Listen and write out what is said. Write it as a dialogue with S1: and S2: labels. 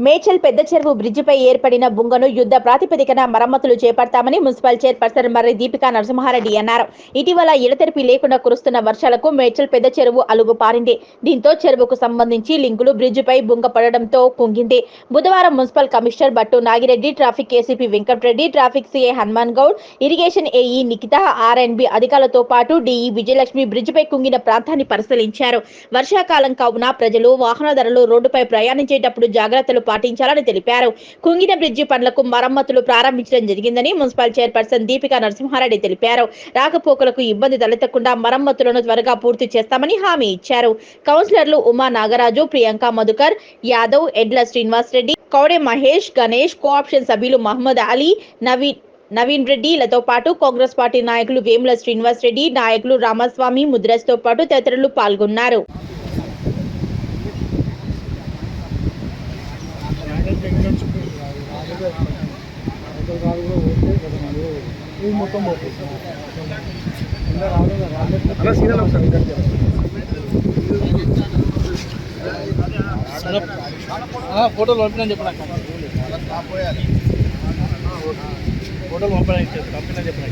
S1: మేడ్చల్ పెద్ద చెరువు బ్రిడ్జిపై ఏర్పడిన బుంగను యుద్ధ ప్రాతిపదికన మరమ్మతులు చేపడతామని మున్సిపల్ చైర్పర్సన్ మర్రి దీపికా నరసింహారెడ్డి అన్నారు. ఇటీవల ఎడతెరిపి లేకుండా కురుస్తున్న వర్షాలకు మేడ్చల్ పెద్ద చెరువు అలుగు పారింది. దీంతో చెరువుకు సంబంధించి లింకులు బ్రిడ్జిపై బుంగ పడడంతో కుంగింది. బుధవారం municipal commissioner Battu Nagireddy, traffic ACP Venkatareddy, traffic CI Hanuman Goud, irrigation AE Nikhitha, R and B అధికారులతో పాటు డిఈ విజయలక్ష్మి బ్రిడ్జిపై కుంగిన ప్రాంతాన్ని పరిశీలించారు. వర్షాకాలం కావున ప్రజలు, వాహనదారులు రోడ్డుపై ప్రయాణించేటప్పుడు జాగ్రత్తలు పాటించాలని తెలిపారు. కుంగిన బ్రిడ్జి పనులకు మరమ్మతులు ప్రారంభించడం జరిగిందని మున్సిపల్ చైర్పర్సన్ దీపికా నరసింహారెడ్డి తెలిపారు. రాకపోకలకు ఇబ్బంది తలెత్తకుండా మరమ్మతులను త్వరగా పూర్తి చేస్తామని హామీ ఇచ్చారు. కౌన్సిలర్లు ఉమా నాగరాజు, ప్రియాంక మధుకర్ యాదవ్, ఎడ్ల శ్రీనివాస్ రెడ్డి, కౌడే మహేష్, గణేష్, కోఆప్షన్ సభ్యులు మహమ్మద్ అలీ, నవీన్ రెడ్డిలతో పాటు కాంగ్రెస్ పార్టీ నాయకులు వేముల శ్రీనివాస్ రెడ్డి, నాయకులు రామస్వామి, ముద్రస్ తో పాటు తదితరులు పాల్గొన్నారు.
S2: ఫోటోలు పంపినా చెప్పిన ఫోటోలు పంపినా చెప్పిన